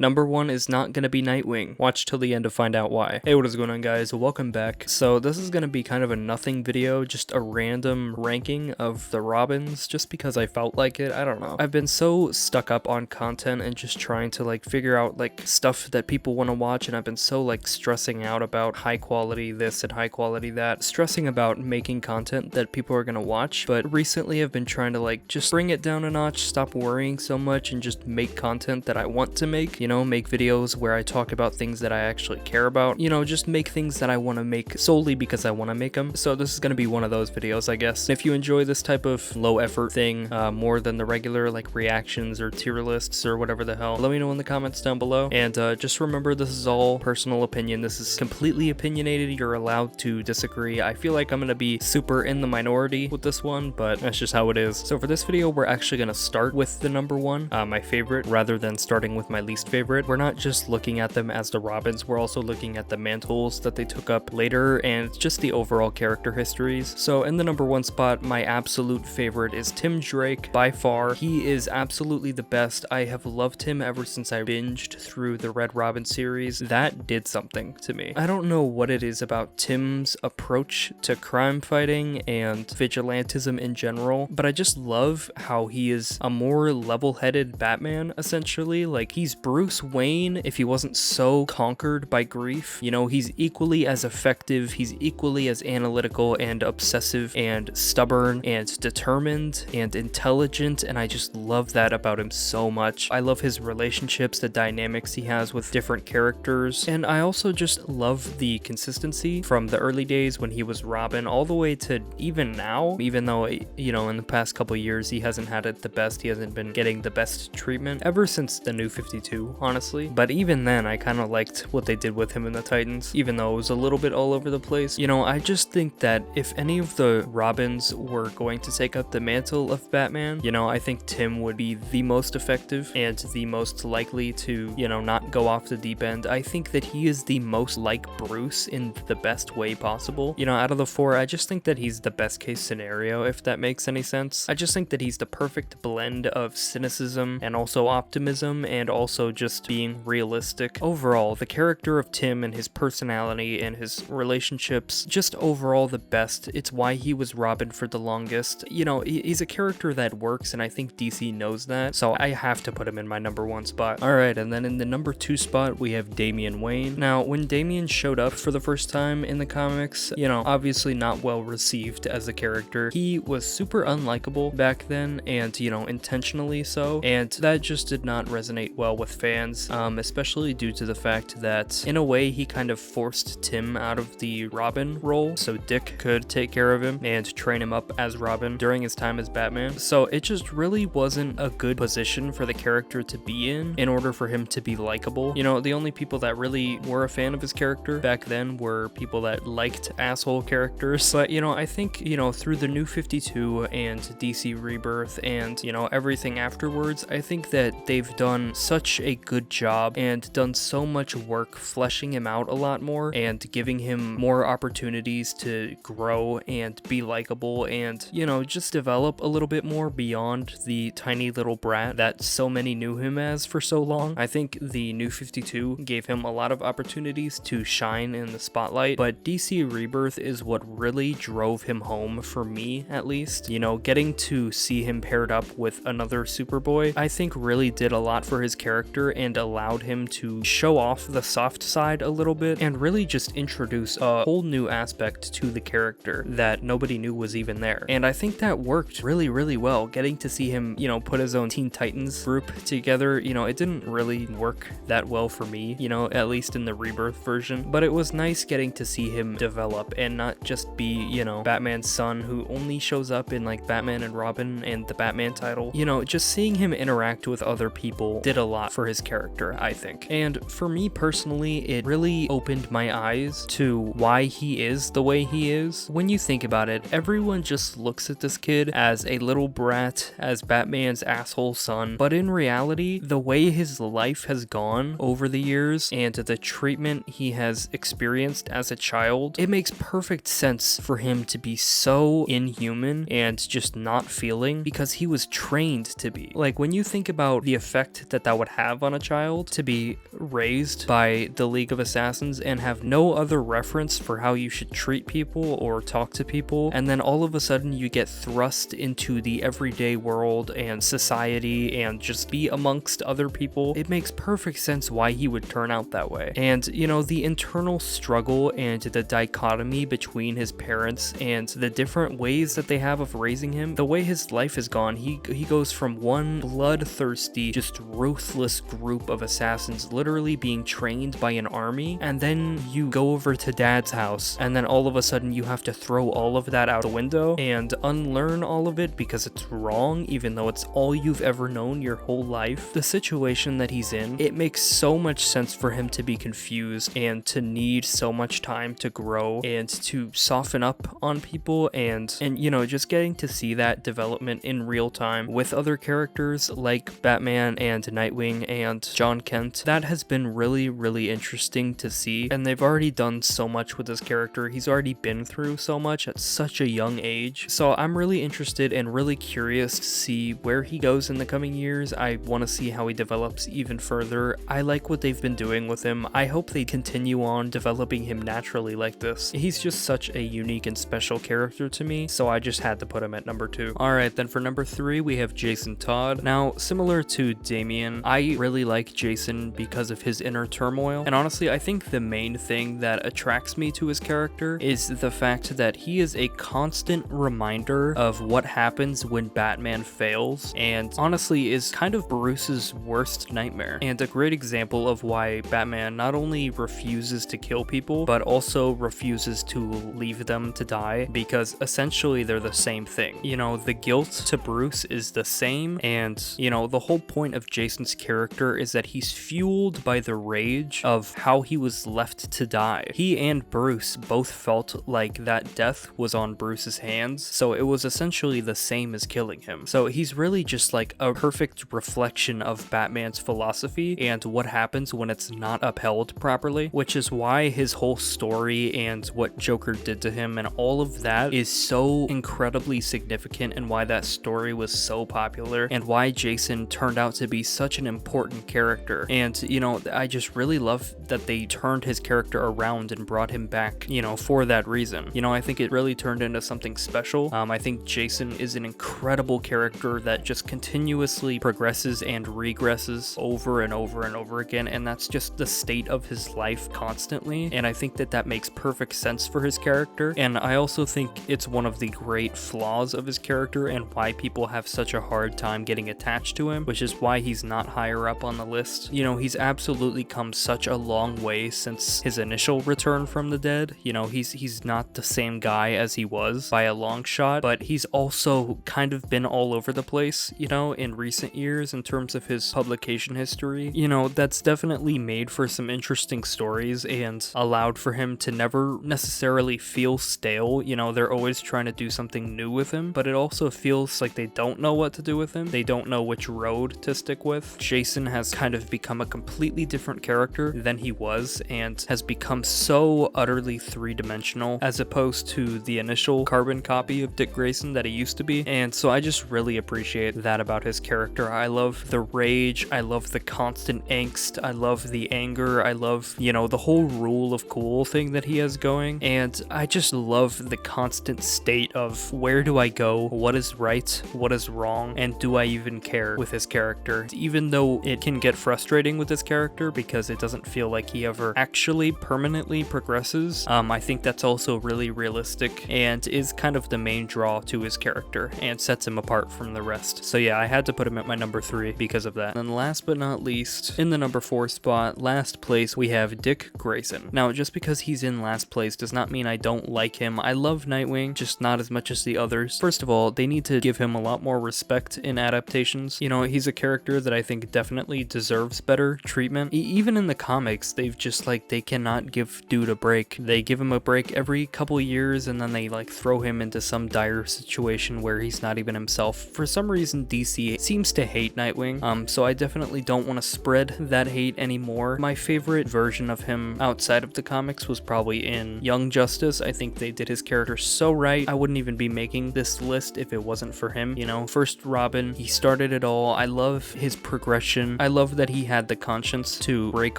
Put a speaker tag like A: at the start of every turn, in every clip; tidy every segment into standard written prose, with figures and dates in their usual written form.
A: Number 1 is not gonna be Nightwing. Watch till the end to find out why. Hey, what is going on, guys? Welcome back. So this is gonna be kind of a nothing video, just a random ranking of the Robins, just because I felt like it. I don't know. I've been so stuck up on content and just trying to like figure out like stuff that people want to watch, and I've been so like stressing out about high quality this and high quality that, stressing about making content that people are gonna watch. But recently I've been trying to like just bring it down a notch, stop worrying so much, and just make content that I want to make, you know, make videos where I talk about things that I actually care about, you know, just make things that I want to make solely because I want to make them. So this is going to be one of those videos, I guess. If you enjoy this type of low effort thing more than the regular like reactions or tier lists or whatever the hell, let me know in the comments down below. And just remember, this is all personal opinion. This is completely opinionated. You're allowed to disagree. I feel like I'm going to be super in the minority with this one, but that's just how it is. So for this video, we're actually going to start with the number 1, my favorite, rather than starting with my least favorite. We're not just looking at them as the Robins, we're also looking at the mantles that they took up later and just the overall character histories. So in the number 1 spot, my absolute favorite is Tim Drake. By far, he is absolutely the best. I have loved him ever since I binged through the Red Robin series. That did something to me. I don't know what it is about Tim's approach to crime fighting and vigilantism in general, but I just love how he is a more level-headed Batman, essentially. Like, he's Bruce Wayne if he wasn't so conquered by grief. You know, he's equally as effective, he's equally as analytical and obsessive and stubborn and determined and intelligent, and I just love that about him so much. I love his relationships, the dynamics he has with different characters, and I also just love the consistency from the early days when he was Robin all the way to even now, even though, you know, in the past couple years he hasn't had it the best, he hasn't been getting the best treatment ever since the New 52, honestly. But even then, I kind of liked what they did with him in the Titans, even though it was a little bit all over the place. You know, I just think that if any of the Robins were going to take up the mantle of Batman, you know, I think Tim would be the most effective and the most likely to, you know, not go off the deep end. I think that he is the most like Bruce in the best way possible. You know, out of the 4, I just think that he's the best case scenario, if that makes any sense. I just think that he's the perfect blend of cynicism and also optimism and also just being realistic. Overall, the character of Tim and his personality and his relationships, just overall the best. It's why he was Robin for the longest. You know, he's a character that works, and I think DC knows that, so I have to put him in my number 1 spot. Alright, and then in the number 2 spot, we have Damian Wayne. Now, when Damian showed up for the first time in the comics, you know, obviously not well received as a character. He was super unlikable back then, and, you know, intentionally so, and that just did not resonate well with fans, especially due to the fact that, in a way, he kind of forced Tim out of the Robin role, so Dick could take care of him and train him up as Robin during his time as Batman. So it just really wasn't a good position for the character to be in order for him to be likable. You know, the only people that really were a fan of his character back then were people that liked asshole characters. But, you know, I think, you know, through the New 52 and DC Rebirth and, you know, everything afterwards, I think that they've done such a good job and done so much work fleshing him out a lot more and giving him more opportunities to grow and be likable and, you know, just develop a little bit more beyond the tiny little brat that so many knew him as for so long. I think the New 52 gave him a lot of opportunities to shine in the spotlight, but DC Rebirth is what really drove him home, for me at least. You know, getting to see him paired up with another Superboy, I think really did a lot for his character and allowed him to show off the soft side a little bit and really just introduce a whole new aspect to the character that nobody knew was even there. And I think that worked really, really well. Getting to see him, you know, put his own Teen Titans group together, you know, it didn't really work that well for me, you know, at least in the Rebirth version, but it was nice getting to see him develop and not just be, you know, Batman's son who only shows up in like Batman and Robin and the Batman title. You know, just seeing him interact with other people did a lot for his character, I think. And for me personally, it really opened my eyes to why he is the way he is. When you think about it, everyone just looks at this kid as a little brat, as Batman's asshole son, but in reality, the way his life has gone over the years and the treatment he has experienced as a child, it makes perfect sense for him to be so inhuman and just not feeling, because he was trained to be. Like, when you think about the effect that that would have on on a child to be raised by the League of Assassins and have no other reference for how you should treat people or talk to people, and then all of a sudden you get thrust into the everyday world and society and just be amongst other people. It makes perfect sense why he would turn out that way. And you know, the internal struggle and the dichotomy between his parents and the different ways that they have of raising him, the way his life has gone, he goes from one bloodthirsty, just ruthless group of assassins literally being trained by an army, and then you go over to dad's house and then all of a sudden you have to throw all of that out the window and unlearn all of it because it's wrong, even though it's all you've ever known your whole life. The situation that he's in, it makes so much sense for him to be confused and to need so much time to grow and to soften up on people, and you know, just getting to see that development in real time with other characters like Batman and Nightwing and John Kent, that has been really interesting to see. And they've already done so much with this character. He's already been through so much at such a young age, so I'm really interested and really curious to see where he goes in the coming years. I want to see how he develops even further. I like what they've been doing with him. I hope they continue on developing him naturally like this. He's just such a unique and special character to me, so I just had to put him at number 2. Alright, then for number 3 we have Jason Todd. Now, similar to Damian, I really like Jason because of his inner turmoil, and honestly I think the main thing that attracts me to his character is the fact that he is a constant reminder of what happens when Batman fails, and honestly is kind of Bruce's worst nightmare, and a great example of why Batman not only refuses to kill people but also refuses to leave them to die, because essentially they're the same thing. You know, the guilt to Bruce is the same, and you know, the whole point of Jason's character is that he's fueled by the rage of how he was left to die. He and Bruce both felt like that death was on Bruce's hands, so it was essentially the same as killing him. So he's really just like a perfect reflection of Batman's philosophy and what happens when it's not upheld properly, which is why his whole story and what Joker did to him and all of that is so incredibly significant, and why that story was so popular, and why Jason turned out to be such an important character. And you know, I just really love that they turned his character around and brought him back, you know, for that reason. You know, I think it really turned into something special. I think Jason is an incredible character that just continuously progresses and regresses over and over and over again, and that's just the state of his life constantly, and I think that that makes perfect sense for his character. And I also think it's one of the great flaws of his character and why people have such a hard time getting attached to him, which is why he's not higher up on the list. You know, he's absolutely come such a long way since his initial return from the dead. You know, he's not the same guy as he was by a long shot, but he's also kind of been all over the place, you know, in recent years in terms of his publication history. You know, that's definitely made for some interesting stories and allowed for him to never necessarily feel stale. You know, they're always trying to do something new with him, but it also feels like they don't know what to do with him. They don't know which road to stick with. Jason has kind of become a completely different character than he was, and has become so utterly three-dimensional as opposed to the initial carbon copy of Dick Grayson that he used to be. And so I just really appreciate that about his character. I love the rage, I love the constant angst, I love the anger, I love, you know, the whole rule of cool thing that he has going, and I just love the constant state of where do I go, what is right, what is wrong, and do I even care with his character. Even though it can get frustrating with his character because it doesn't feel like he ever actually permanently progresses, I think that's also really realistic and is kind of the main draw to his character and sets him apart from the rest. So yeah, I had to put him at my number 3 because of that. And then last but not least, in the number 4 spot, last place, we have Dick Grayson. Now, just because he's in last place does not mean I don't like him. I love Nightwing, just not as much as the others. First of all, they need to give him a lot more respect in adaptations. You know, he's a character that I think definitely deserves better treatment. Even in the comics, they've just like, they cannot give dude a break. They give him a break every couple years and then they like throw him into some dire situation where he's not even himself. For some reason, DC seems to hate Nightwing, so I definitely don't want to spread that hate anymore. My favorite version of him outside of the comics was probably in Young Justice. I think they did his character so right. I wouldn't even be making this list if it wasn't for him. You know, first Robin, he started it all. I love his progression Grayson. I love that he had the conscience to break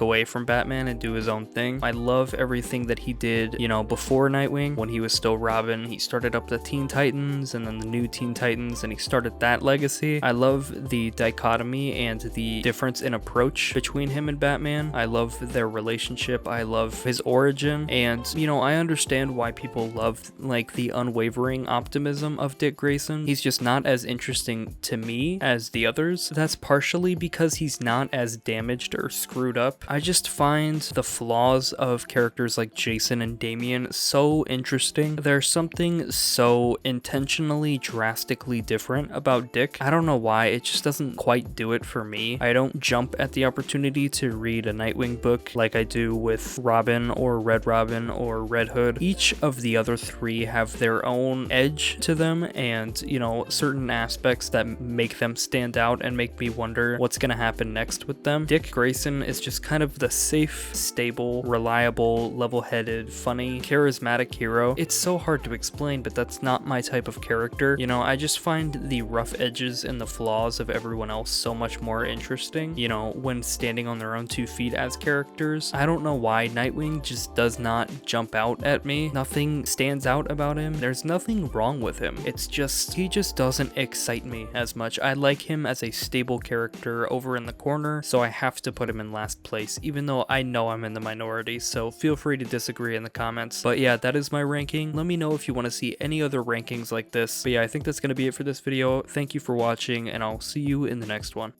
A: away from Batman and do his own thing. I love everything that he did, you know, before Nightwing, when he was still Robin. He started up the Teen Titans and then the new Teen Titans, and he started that legacy. I love the dichotomy and the difference in approach between him and Batman. I love their relationship. I love his origin, and you know, I understand why people love like the unwavering optimism of Dick Grayson. He's just not as interesting to me as the others. That's partially because he's not as damaged or screwed up. I just find the flaws of characters like Jason and Damian so interesting. There's something so intentionally drastically different about Dick. I don't know why, it just doesn't quite do it for me. I don't jump at the opportunity to read a Nightwing book like I do with Robin or Red Robin or Red Hood. Each of the other three have their own edge to them, and you know, certain aspects that make them stand out and make me wonder what's gonna happen next with them. Dick Grayson is just kind of the safe, stable, reliable, level-headed, funny, charismatic hero. It's so hard to explain, but that's not my type of character. You know, I just find the rough edges and the flaws of everyone else so much more interesting, you know, when standing on their own 2 feet as characters. I don't know why Nightwing just does not jump out at me. Nothing stands out about him. There's nothing wrong with him. It's just, he just doesn't excite me as much. I like him as a stable character over in the corner, so I have to put him in last place, even though I know I'm in the minority, so feel free to disagree in the comments. But yeah, that is my ranking. Let me know if you want to see any other rankings like this. But yeah, I think that's going to be it for this video. Thank you for watching, and I'll see you in the next one.